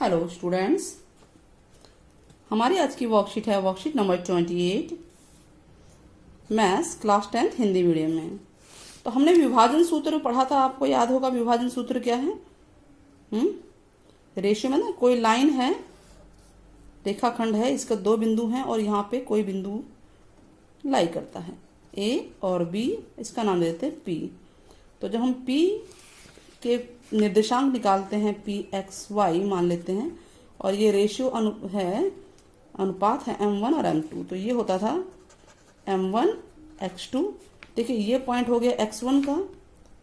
Hello students, हमारी आज की वर्कशीट है worksheet number 28 maths class 10th Hindi medium में। तो हमने विभाजन सूत्र पढ़ा था, आपको याद होगा विभाजन सूत्र क्या है। रेशियो में ना कोई लाइन है, रेखाखंड है, इसका दो बिंदु हैं और यहाँ पे कोई बिंदु लाई करता है ए और बी, इसका नाम देते हैं पी। तो जब हम पी के निर्देशांक निकालते हैं पी एक्स वाई मान लेते हैं, और ये रेशियो अनुपात है m1 और m2, तो ये होता था m1 x2। देखिए ये पॉइंट हो गया x1 का,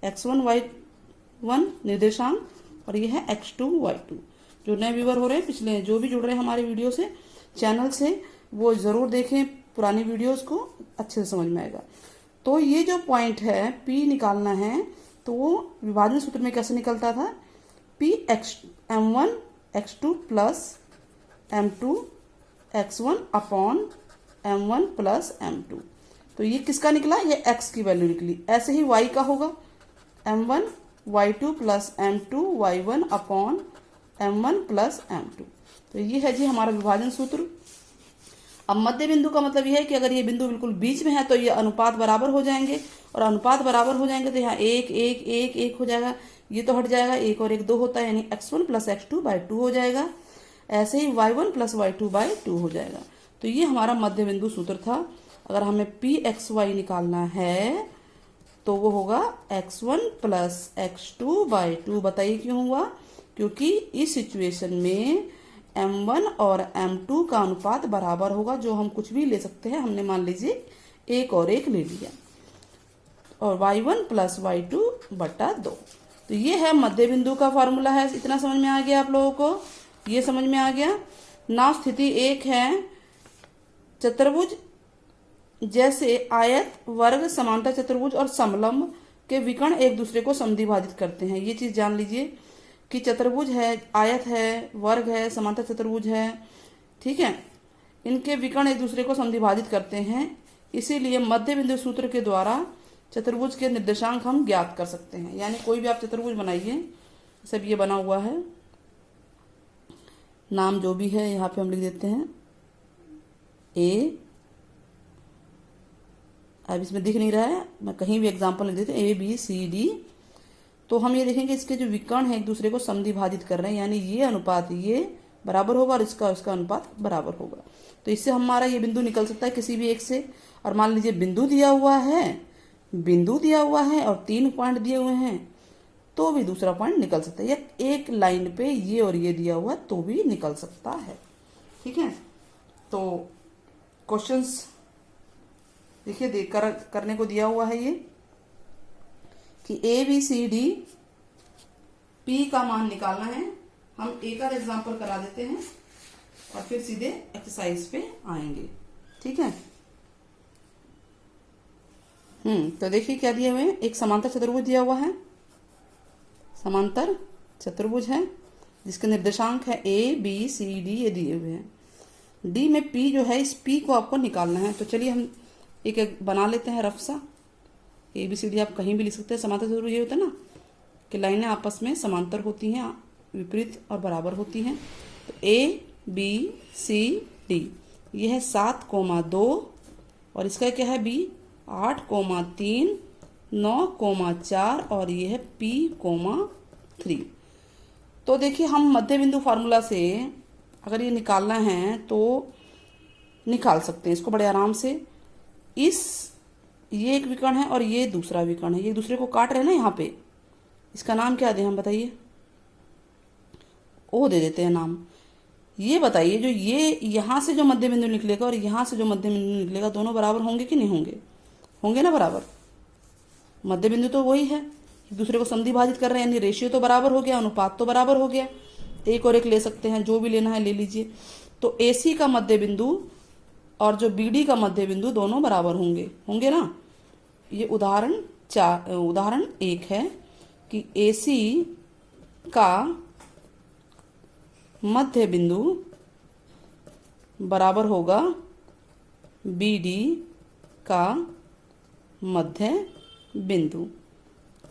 x1 y1 निर्देशांक, और ये है x2 y2। जो नए व्यूअर हो रहे हैं, पिछले जो भी जुड़ रहे हैं हमारे वीडियो से चैनल से, वो ज़रूर देखें पुरानी वीडियोस को, अच्छे से समझ में आएगा। तो ये जो पॉइंट है P निकालना है, तो वो विभाजन सूत्र में कैसे निकलता था, P m1 x2 plus m2 x1 upon m1 plus m2। तो ये किसका निकला, ये x की वैल्यू निकली। ऐसे ही y का होगा m1 y2 plus m2 y1 upon m1 plus m2। तो ये है जी हमारा विभाजन सूत्र। अब मध्य बिंदु का मतलब यह है कि अगर ये बिंदु बिल्कुल बीच में है तो ये अनुपात बराबर हो जाएंगे, और अनुपात बराबर हो जाएंगे तो यहाँ एक एक एक एक हो जाएगा, ये तो हट जाएगा, एक और एक दो होता है, यानी x1 प्लस x2 बाई 2 हो जाएगा। ऐसे ही y1 प्लस y2 बाई 2 हो जाएगा। तो ये हमारा मध्य बिंदु सूत्र था। अगर हमें पी एक्स वाई निकालना है तो वो होगा x1 प्लस x2 बाई 2। बताइए क्यों हुआ, क्योंकि इस सिचुएशन में m1 और m2 का अनुपात बराबर होगा। जो हम कुछ भी ले सकते हैं, हमने मान लीजिए एक और एक ले लिया, और y1 प्लस y2 बटा 2। तो ये है मध्य बिंदु का फॉर्मूला है। इतना समझ में आ गया आप लोगों को, ये समझ में आ गया ना। स्थिति एक है, चतुर्भुज जैसे आयत, वर्ग, समांतर चतुर्भुज और समलंब के विकर्ण एक दूसरे को समद्विभाजित करते हैं। ये चीज जान लीजिए कि चतुर्भुज है, आयत है, वर्ग है, समांतर चतुर्भुज है, ठीक है, इनके विकर्ण एक दूसरे को समद्विभाजित करते हैं। इसीलिए मध्य बिंदु सूत्र के द्वारा चतुर्भुज के निर्देशांक हम ज्ञात कर सकते हैं। यानी कोई भी आप चतुर्भुज बनाइए, सब ये बना हुआ है, नाम जो भी है यहाँ पे हम लिख देते हैं ए। अब इसमें दिख नहीं रहा है, मैं कहीं भी एग्जाम्पल लिख देते हैं ABCD। तो हम ये देखेंगे इसके जो विकर्ण है एक दूसरे को समद्विभाजित कर रहे हैं, यानी ये अनुपात ये बराबर होगा और इसका अनुपात बराबर होगा। तो इससे हमारा ये बिंदु निकल सकता है किसी भी एक से। और मान लीजिए बिंदु दिया हुआ है और 3 पॉइंट दिए हुए हैं, तो भी दूसरा पॉइंट निकल सकता है। या एक लाइन पे ये और ये दिया हुआ तो भी निकल सकता है, ठीक है। तो क्वेश्चंस देखिए करने को दिया हुआ है ये कि ABCD P का मान निकालना है। हम एक आध एग्जाम्पल करा देते हैं और फिर सीधे एक्सरसाइज पे आएंगे, ठीक है। तो देखिए क्या दिया हुआ है, एक समांतर चतुर्भुज दिया हुआ है, समांतर चतुर्भुज है जिसके निर्देशांक है ABCD, ये दिए हुए हैं। D में P जो है, इस P को आपको निकालना है। तो चलिए हम एक बना लेते हैं रफ सा। ABCD आप कहीं भी लिख सकते हैं। समांतर चतुर्भुज ये होता है ना कि लाइनें आपस में समांतर होती हैं, विपरीत और बराबर होती हैं। तो ABCD ये है 7,2, और इसका क्या है B 8,3 9,4, और ये है P,3। तो देखिए हम मध्य बिंदु फार्मूला से अगर ये निकालना है तो निकाल सकते हैं इसको बड़े आराम से। ये एक विकर्ण है और ये दूसरा विकर्ण है, ये एक दूसरे को काट रहे हैं ना यहाँ पे। इसका नाम क्या दें हम, बताइए। ओ दे देते हैं नाम। ये बताइए जो ये यहाँ से जो मध्य बिंदु निकलेगा और यहाँ से जो मध्य बिंदु निकलेगा, दोनों बराबर होंगे कि नहीं होंगे? होंगे ना बराबर। मध्य बिंदु तो वही है, एक दूसरे को समद्विभाजित कर रहे हैं, यानी रेशियो तो बराबर हो गया, अनुपात तो बराबर हो गया। एक और एक ले सकते हैं, जो भी लेना है ले लीजिए। तो AC का मध्य बिंदु और जो BD का मध्य बिंदु दोनों बराबर होंगे ना। ये उदाहरण 1 है कि AC का मध्य बिंदु बराबर होगा BD का मध्य बिंदु।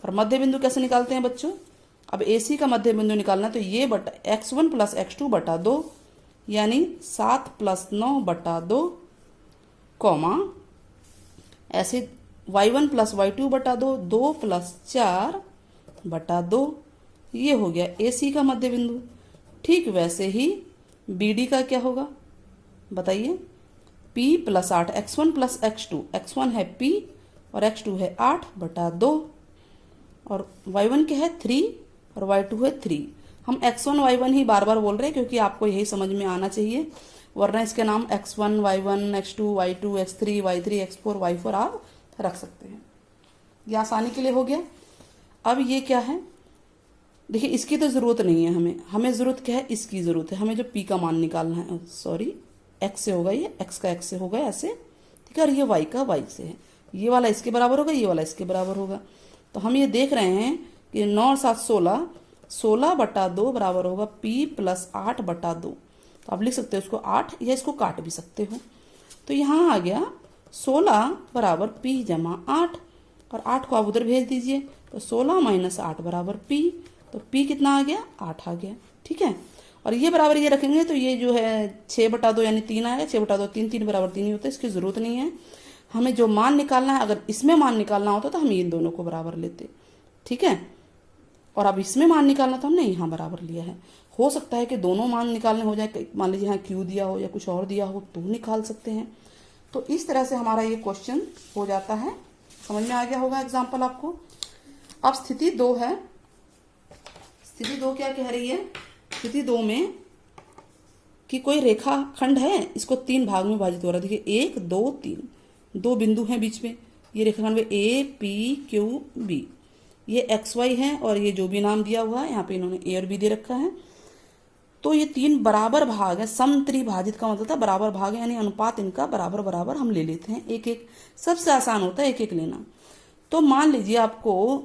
और मध्य बिंदु कैसे निकालते हैं बच्चों, अब ए सी का मध्य बिंदु निकालना, तो ये बटा x1 प्लस x2 बटा 2 यानी 7 प्लस 9 बटा 2, कॉमा ऐसे y1 प्लस y2 बटा 2, 2 प्लस 4 बटा 2, ये हो गया ए सी का मध्य बिंदु। ठीक वैसे ही बी डी का क्या होगा बताइए, p plus 8, x1 plus x2, x1 है p और x2 है 8 बटा 2, और y1 क्या है 3 और y2 है 3। हम x1 y1 ही बार बार बोल रहे हैं क्योंकि आपको यही समझ में आना चाहिए, वरना इसके नाम x1 y1 x2 y2 x3 y3 x4 y4 आप रख सकते हैं। ये आसानी के लिए हो गया। अब ये क्या है, देखिए इसकी तो ज़रूरत नहीं है, हमें ज़रूरत क्या है, इसकी ज़रूरत है। हमें जो p का मान निकालना है, सॉरी x से होगा, ये x का x से होगा ऐसे, ठीक है, और ये y का y से है। ये वाला इसके बराबर होगा, ये वाला इसके बराबर होगा। तो हम ये देख रहे हैं कि 9 और 7 16, 16 बटा 2 बराबर होगा p प्लस 8 बटा 2। तो आप लिख सकते हो इसको 8 या इसको काट भी सकते हो। तो यहाँ आ गया 16 बराबर p जमा 8, और 8 को आप उधर भेज दीजिए, तो 16 माइनस 8 बराबर p, तो p कितना आ गया, 8 आ गया। ठीक है, और ये बराबर ये रखेंगे तो ये जो है 6 बटा 2 यानी 3 आएगा, 6 बटा 2 3, 3 बराबर 3 ही होता है, इसकी ज़रूरत नहीं है। हमें जो मान निकालना है, अगर इसमें मान निकालना होता तो हम इन दोनों को बराबर लेते, ठीक है, और अब इसमें मान निकालना तो हमने यहाँ बराबर लिया है। हो सकता है कि दोनों मान निकालने हो जाए, मान लीजिए यहाँ क्यू दिया हो या कुछ और दिया हो तो निकाल सकते हैं। तो इस तरह से हमारा ये क्वेश्चन हो जाता है। समझ में आ गया होगा एग्जाम्पल आपको। अब स्थिति 2 है। स्थिति 2 क्या कह रही है, स्थिति 2 में कि कोई रेखा खंड है, इसको 3 भाग में विभाजित हो रहा है। देखिए 1 2 3, 2 बिंदु हैं बीच में, ये रेखाखंड में ए पी क्यू बी, ये एक्स वाई है, और ये जो भी नाम दिया हुआ है यहाँ पे इन्होंने ए और बी दे रखा है। तो ये 3 बराबर भाग है, समत्रिभाजित का मतलब था बराबर भाग है, यानी अनुपात इनका बराबर बराबर हम ले लेते हैं, एक एक, सबसे आसान होता है एक एक लेना। तो मान लीजिए आपको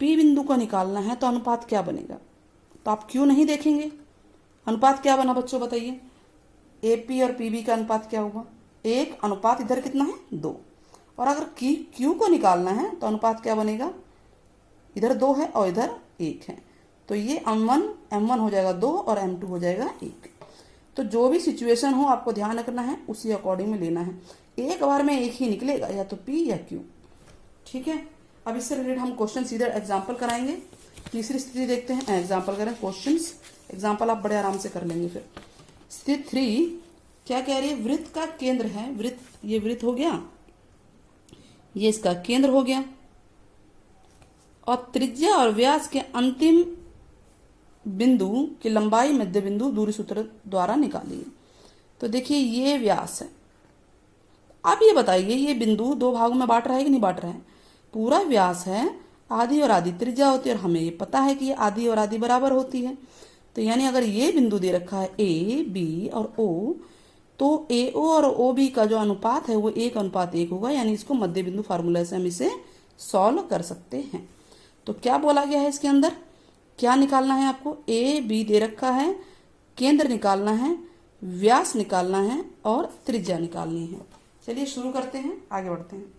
पी बिंदु को निकालना है, तो अनुपात क्या बनेगा, तो आप क्यों नहीं देखेंगे, अनुपात क्या बना बच्चों बताइए, ए पी और पी बी का अनुपात क्या होगा, 1 अनुपात इधर कितना है 2, और अगर क्यू को निकालना है तो अनुपात क्या बनेगा, इधर 2 है और इधर 1 है, तो ये m1 हो जाएगा 2 और m2 हो जाएगा 1। तो जो भी सिचुएशन हो आपको ध्यान रखना है, उसी अकॉर्डिंग में लेना है, एक बार में एक ही निकलेगा, या तो p या q। ठीक है, अब इससे रिलेटेड हम क्वेश्चन सीधे एग्जाम्पल कराएंगे। तीसरी स्थिति देखते हैं, एग्जाम्पल करें, क्वेश्चंस एग्जाम्पल आप बड़े आराम से कर लेंगे। फिर स्थिति 3 क्या कह रही है, वृत्त का केंद्र है, वृत्त, ये वृत्त हो गया, ये इसका केंद्र हो गया, और त्रिज्या और व्यास के अंतिम बिंदु की लंबाई मध्य बिंदु दूरी सूत्र द्वारा निकालिए। तो देखिए ये व्यास है। आप ये बताइए ये बिंदु 2 भागों में बांट रहा है कि नहीं बांट रहा है, पूरा व्यास है, आधी और आधी त्रिज्या होती है, और हमें ये पता है कि ये आधी और आधी बराबर होती है। तो यानी अगर ये बिंदु दे रखा है ए बी और ओ, तो ए ओ और ओ बी का जो अनुपात है वो 1:1 होगा, यानी इसको मध्य बिंदु फार्मूला से हम इसे सॉल्व कर सकते हैं। तो क्या बोला गया है इसके अंदर, क्या निकालना है आपको, ए बी दे रखा है, केंद्र निकालना है, व्यास निकालना है और त्रिज्या निकालनी है। चलिए शुरू करते हैं, आगे बढ़ते हैं।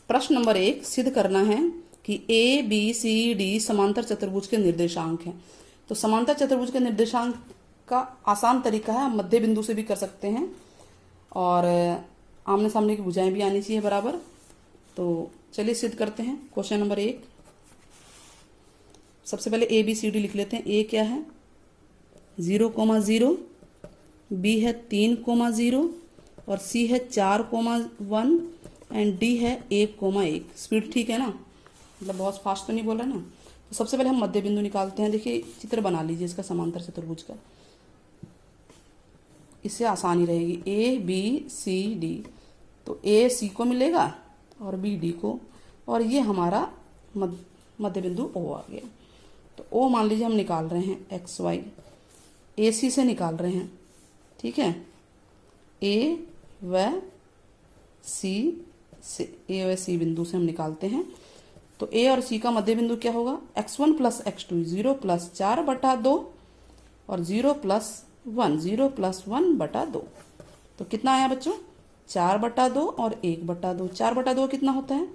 प्रश्न नंबर 1 सिद्ध करना है कि ए बी सी डी समांतर चतुर्भुज के निर्देशांक हैं। तो समांतर चतुर्भुज के निर्देशांक का आसान तरीका है, हम मध्य बिंदु से भी कर सकते हैं, और आमने सामने की भुजाएं भी आनी चाहिए बराबर। तो चलिए सिद्ध करते हैं। क्वेश्चन नंबर 1, सबसे पहले ए बी सी डी लिख लेते हैं। ए क्या है 0,0, बी है 3,0 और सी है 4,1 एंड डी है 1,1। स्पीड ठीक है ना, मतलब बहुत फास्ट तो नहीं बोल रहा ना। तो सबसे पहले हम मध्य बिंदु निकालते हैं। देखिए चित्र बना लीजिए इसका समांतर चतुर्भुज का, इससे आसानी रहेगी। ए बी सी डी, तो ए सी को मिलेगा और बी डी को, और ये हमारा मध्य बिंदु ओ आ गया। तो ओ मान लीजिए हम निकाल रहे हैं एक्स वाई, ए सी से निकाल रहे हैं, ठीक है, ए व सी से, ए व सी बिंदु से हम निकालते हैं। तो ए और सी का मध्य बिंदु क्या होगा, x1 प्लस x2, 0 प्लस 4/2 और 0 प्लस 1, 0 प्लस 1/2। तो कितना आया बच्चों, 4/2 और 1/2। 4/2 कितना होता है,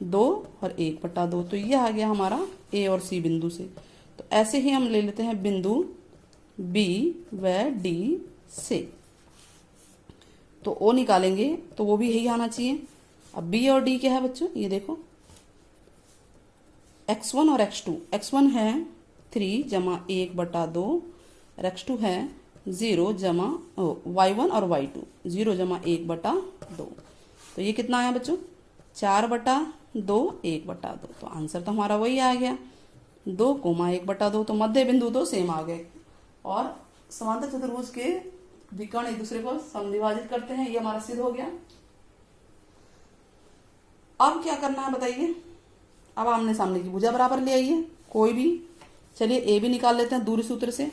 2 और 1/2। तो ये आ गया हमारा ए और सी बिंदु से। तो ऐसे ही हम ले लेते हैं बिंदु बी व डी से। तो ओ निकालेंगे तो वो भी यही आना चाहिए। अब बी और डी क्या है बच्चों, ये देखो x1 और x2। x1 है 3 जमा 1/2 और x2 है 0 जमा y1 और y2, 0 जमा 1/2। तो ये कितना आया बच्चों, 4/2, 1/2। तो आंसर तो हमारा वही आ गया, 2, 1/2। तो मध्य बिंदु तो सेम आ गए। और समांतर चतुर्भुज के विकर्ण एक दूसरे को समद्विभाजित करते हैं, ये हमारा सिद्ध हो गया। अब क्या करना है बताइए। अब आमने सामने की भुजा बराबर ले आइए कोई भी। चलिए ए भी निकाल लेते हैं दूरी सूत्र से,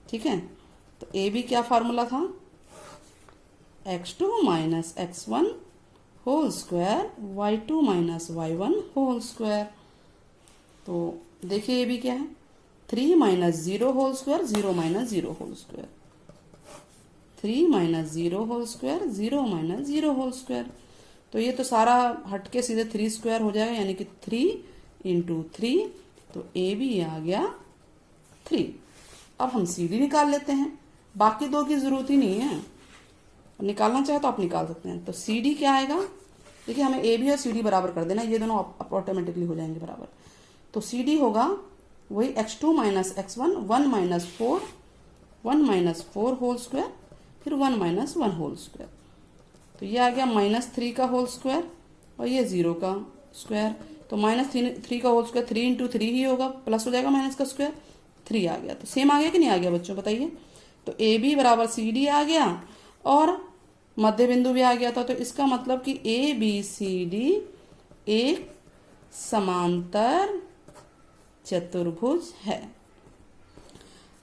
ठीक है। तो ए भी क्या फार्मूला था, x2 minus x1 whole square y2 minus y1 whole square. तो देखिए ए भी क्या है, 3 minus 0 whole square, 0 minus 0 whole square, 3 minus 0 whole square, 0 minus 0 whole square. तो ये तो सारा हटके सीधे 3 स्क्वायर हो जाएगा, यानी कि 3 इंटू 3। तो ए भी आ गया 3। अब हम सी डी निकाल लेते हैं, बाकी दो की जरूरत ही नहीं है। निकालना चाहे तो आप निकाल सकते हैं। तो सी डी क्या आएगा, देखिए हमें ए बी और सी डी बराबर कर देना, ये दोनों ऑटोमेटिकली हो जाएंगे बराबर। तो सी डी होगा वही x2 minus x1, 1 minus 4, 1 minus 4 whole square, फिर 1 माइनस 1 होल स्क्वायर। तो ये आ गया -3 का होल स्क्वायर और ये 0 का स्क्वायर। तो -3 का होल स्क्वायर 3 इंटू 3 ही होगा, प्लस हो जाएगा माइनस का स्क्वायर, 3 आ गया। तो सेम आ गया कि नहीं आ गया बच्चों, बताइए। तो ए बी बराबर सी डी आ गया और मध्य बिंदु भी आ गया था। तो इसका मतलब कि ए बी सी डी एक समांतर चतुर्भुज है।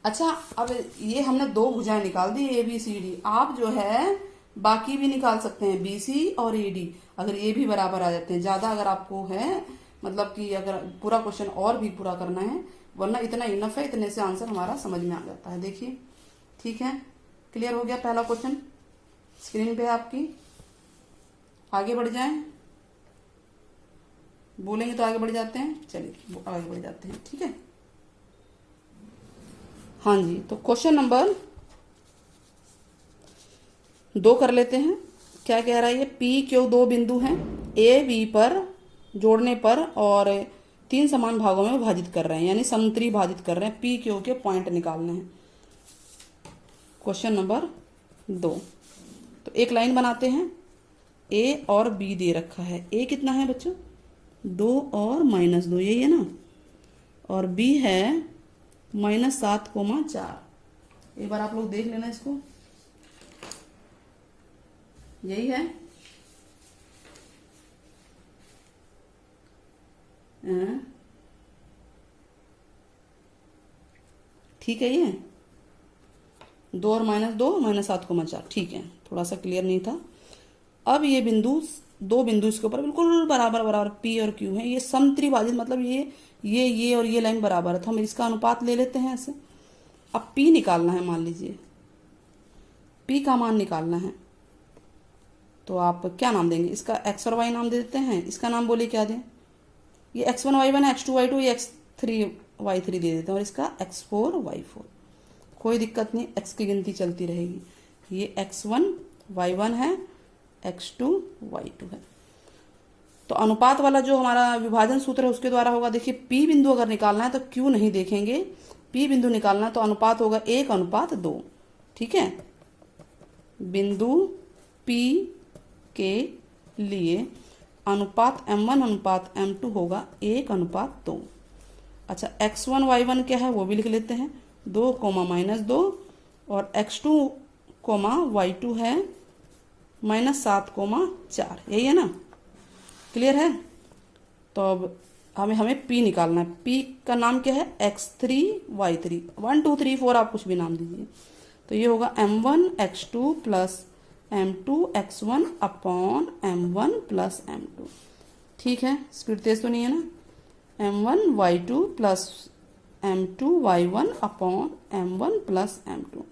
अच्छा, अब ये हमने दो भुजाएं निकाल दी ए बी सी डी। आप जो है बाकी भी निकाल सकते हैं, बी सी और ए डी। अगर ए भी बराबर आ जाते हैं, ज्यादा अगर आपको है, मतलब कि अगर पूरा क्वेश्चन और भी पूरा करना है, वरना इतना इनफ है, इतने से आंसर हमारा समझ में आ जाता है। देखिए, ठीक है, क्लियर हो गया पहला क्वेश्चन स्क्रीन पे आपकी। आगे बढ़ जाएं, बोलेंगे तो आगे बढ़ जाते हैं। चलिए आगे बढ़ जाते हैं, ठीक है। हाँ जी, तो क्वेश्चन नंबर 2 कर लेते हैं। क्या कह रहा है ये, पी क्यू दो बिंदु हैं ए बी पर जोड़ने पर और 3 समान भागों में विभाजित कर रहे हैं, यानी समत्री भाजित कर रहे हैं। पी क्यू के पॉइंट निकालने हैं। Question number 2। तो एक लाइन बनाते हैं, ए और बी दे रखा है। ए कितना है बच्चों, 2 और -2, यही है ना। और बी है -7,4। एक बार आप लोग देख लेना इसको, यही है। ठीक है, ये 2 और -2 -7,4। ठीक है, थोड़ा सा क्लियर नहीं था। अब ये बिंदु, दो बिंदु इसके ऊपर बिल्कुल बराबर बराबर पी और क्यू है। ये समत्रिभाजित, मतलब ये और ये लाइन बराबर है। तो हम इसका अनुपात ले लेते हैं ऐसे। अब पी निकालना है, मान लीजिए पी का मान निकालना है। तो आप क्या नाम देंगे, इसका एक्स और वाई नाम दे देते हैं। इसका नाम बोलिए क्या दें, ये x1 y1 है, x2 y2, ये x3 y3 दे देते हैं, और इसका x4 y4। कोई दिक्कत नहीं, x की गिनती चलती रहेगी। ये x1 y1 है, x2 y2 है। तो अनुपात वाला जो हमारा विभाजन सूत्र है उसके द्वारा होगा। देखिए, p बिंदु अगर निकालना है तो q नहीं देखेंगे, p बिंदु निकालना है तो अनुपात होगा 1:2। ठीक है, बिंदु p के लिए अनुपात m1 अनुपात m2 होगा 1:2। अच्छा, x1 y1 क्या है वो भी लिख लेते हैं, 2, -2, और x2, y2 है -7,4। यही है ना, क्लियर है। तो अब हमें p निकालना है। p का नाम क्या है, x3 y3, 1 2 3 4 आप कुछ भी नाम दीजिए। तो ये होगा m1 x2 plus m2 x1 upon m1 plus m2। ठीक है, स्पीड तेज तो नहीं है ना। m1y2 plus m2y1 upon m1 plus m2।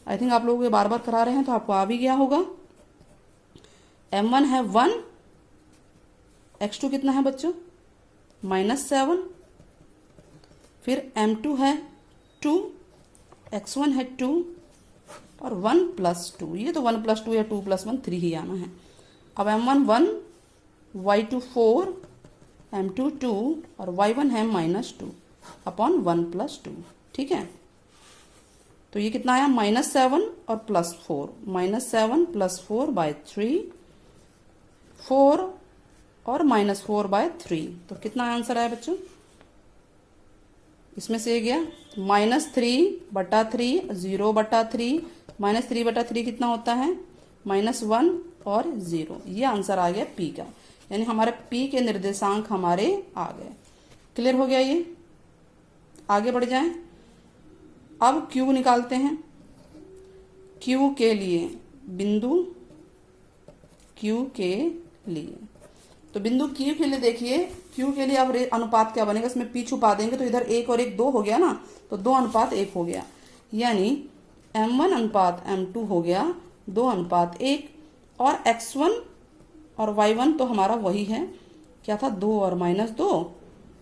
I think आप लोग ये बार बार करा रहे हैं तो आपको आ भी गया होगा। m1 है 1, x2 कितना है बच्चों -7, फिर m2 है 2, x1 है 2 और 1 प्लस 2। ये तो 1 प्लस 2 या 2 प्लस 1 3 ही आना है। अब m1 1, y2 4, m2 2 और y1 है -2 अपॉन 1 प्लस 2। ठीक है, तो ये कितना आया -7 और +4, -7 + 4 बाय 3, 4 और -4 बाय 3। तो कितना आंसर आया बच्चों, इसमें से ये गया -3/3, 0/3, -3/3 कितना होता है -1 और 0। ये आंसर आ गया P का, यानी हमारे P के निर्देशांक हमारे आ गए। क्लियर हो गया ये। आगे बढ़ जाएं। अब Q निकालते हैं। Q के लिए बिंदु Q के लिए, तो बिंदु Q के लिए देखिए, Q के लिए अब अनुपात क्या बनेगा, इसमें P छुपा देंगे तो इधर 1 और 1 2 हो गया ना, तो 2:1 हो गया, यानी m1 अनुपात m2 हो गया 2:1। और x1 और y1 तो हमारा वही है, क्या था 2 और -2,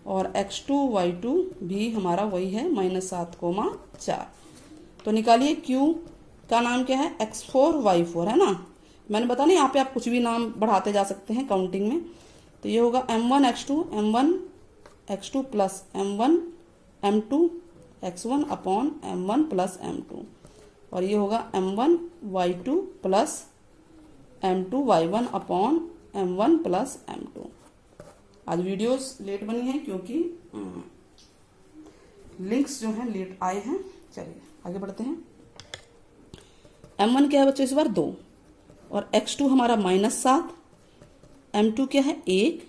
और x2 y2 भी हमारा वही है -7,4। तो निकालिए Q का नाम क्या है, x4 y4 है ना। मैंने बता नहीं, यहाँ पे आप कुछ भी नाम बढ़ाते जा सकते हैं काउंटिंग में। तो ये होगा m1 x2 plus m1 m2 x1 upon m1 plus m2, और ये होगा m1 y2 plus m2 y1 upon m1 plus m2। आज वीडियोस लेट बनी है क्योंकि लिंक्स जो हैं लेट आए हैं। चलिए आगे बढ़ते हैं। m1 क्या है बच्चों इस बार 2, और x2 हमारा -7, m2 क्या है 1,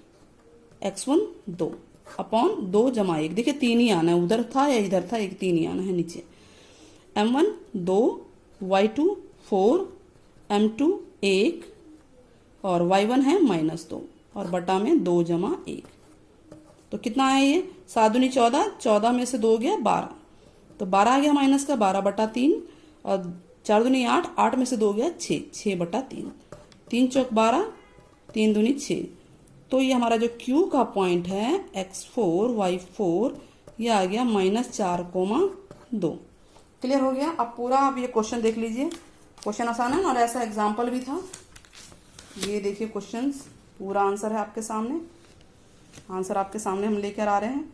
x1 2 अपॉन 2 + 1। देखिए 3 ही आना है, उधर था या इधर था, एक 3 ही आना है नीचे। m1 2, y2 4, m2 1 और y1 है -2 और बटा में 2 + 1। तो कितना आया ये 7 दूनी 14, 14 में से 2 गया 12, तो 12 आ गया माइनस का 12/3, और 4 दूनी 8, 8 में से 2 गया 6, 6/3, 3 चौक 12, 3 दूनी 6। तो ये हमारा जो Q का पॉइंट है x4 y4 ये आ गया -4,2। क्लियर हो गया। अब पूरा आप ये क्वेश्चन देख लीजिए, क्वेश्चन आसान है और ऐसा एग्जाम्पल भी था। ये देखिए क्वेश्चंस, पूरा आंसर है आपके सामने, आंसर आपके सामने हम लेकर आ रहे हैं।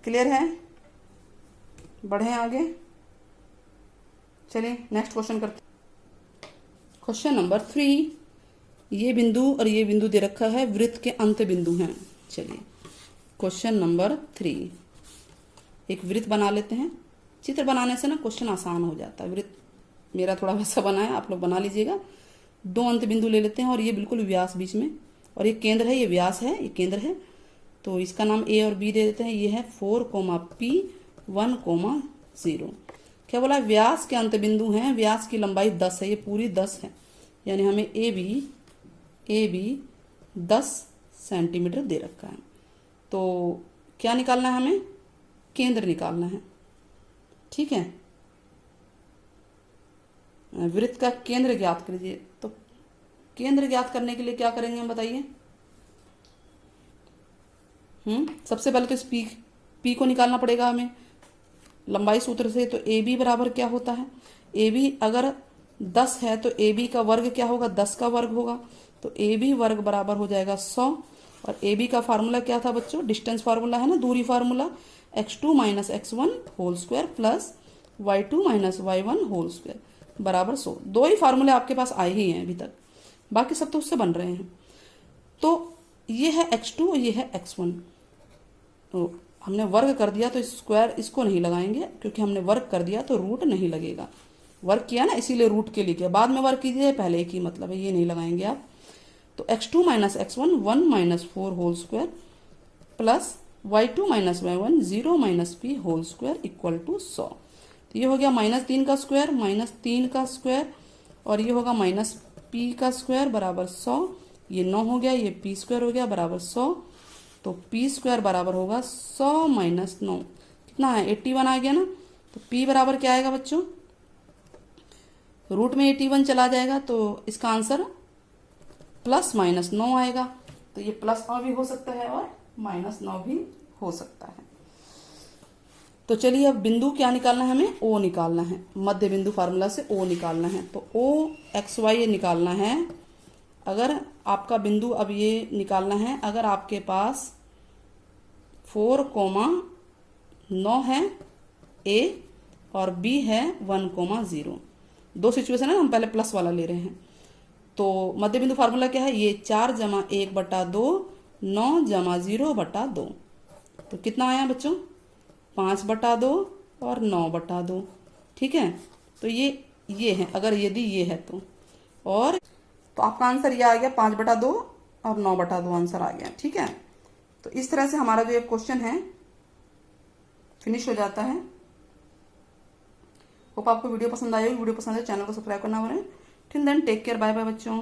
क्लियर है, बढ़े आगे। चलिए नेक्स्ट क्वेश्चन करते हैं। क्वेश्चन नंबर 3, ये बिंदु और ये बिंदु दे रखा है, वृत्त के अंत बिंदु हैं। चलिए क्वेश्चन नंबर 3, एक वृत्त बना लेते हैं। चित्र बनाने से ना क्वेश्चन आसान हो जाता है। वृत्त मेरा थोड़ा वैसा बना है, आप लोग बना लीजिएगा। 2 अंत बिंदु ले लेते हैं और ये बिल्कुल व्यास बीच में, और ये केंद्र है, ये व्यास है, ये केंद्र है। तो इसका नाम A और B दे देते हैं। ये है 4,P 1,0। क्या बोला, व्यास के अंत बिंदु हैं, व्यास की लंबाई 10 है, ये पूरी 10 है, यानी हमें ए बी 10 सेंटीमीटर दे रखा है। तो क्या निकालना है, हमें केंद्र निकालना है। ठीक है, वृत्त का केंद्र ज्ञात कीजिए। तो केंद्र ज्ञात करने के लिए क्या करेंगे हम बताइए। सबसे पहले तो इस P को निकालना पड़ेगा हमें लंबाई सूत्र से। तो AB बराबर क्या होता है, AB अगर 10 है तो AB का वर्ग क्या होगा, 10 का वर्ग होगा। तो AB वर्ग बराबर हो जाएगा 100, और AB का फार्मूला क्या था बच्चों, डिस्टेंस फार्मूला है ना, दूरी formula, x2 - x1 whole square plus y2 - y1 whole square बराबर 100। 2 ही फार्मूले आपके पास आए ही हैं अभी तक, बाकी सब तो उससे बन रहे हैं। तो ये है x2 और ये है x1। तो हमने वर्ग कर दिया तो स्क्वायर इसको नहीं लगाएंगे, क्योंकि हमने वर्ग कर दिया तो रूट नहीं लगेगा। वर्ग किया ना, इसीलिए रूट के लिए किया, बाद में वर्ग कीजिए, पहले एक ही मतलब है, ये नहीं लगाएंगे आप। तो x2 - x1 1 - 4 whole square plus y2 - y1 0 - p whole square equal to 100। तो ये हो गया -3 का स्क्वायर -3 का स्क्वायर, और ये होगा -p का स्क्वायर बराबर 100। ये 9 हो गया, ये पी स्क्वायर हो गया बराबर 100। तो पी स्क्वायर बराबर होगा 100 माइनस 9, कितना है 81 आ गया ना। तो पी बराबर क्या आएगा बच्चों, रूट में 81 चला जाएगा तो इसका आंसर प्लस माइनस 9 आएगा। तो ये प्लस 9 भी हो सकता है और माइनस 9 भी हो सकता है। तो चलिए अब बिंदु क्या निकालना है हमें, ओ निकालना है। मध्य बिंदु फार्मूला से ओ निकालना है। तो ओ एक्स वाई निकालना है। अगर आपका बिंदु अब ये निकालना है, अगर आपके पास 4,9 है ए और बी है 1,0, दो सिचुएशन है ना, हम पहले प्लस वाला ले रहे हैं। तो मध्य बिंदु फार्मूला क्या है, ये 4 जमा 1/2 9 जमा 0/2। तो कितना आया बच्चों 5/2 और 9/2। ठीक है, तो ये है, अगर यदि ये है और तो आपका आंसर ये आ गया 5/2 और 9/2 आंसर आ गया। ठीक है, तो इस तरह से हमारा जो ये क्वेश्चन है फिनिश हो जाता है। होप आपको वीडियो पसंद आई होगी। वीडियो पसंद है चैनल को सब्सक्राइब करना भूलें। Till then take care, bye bye बच्चों।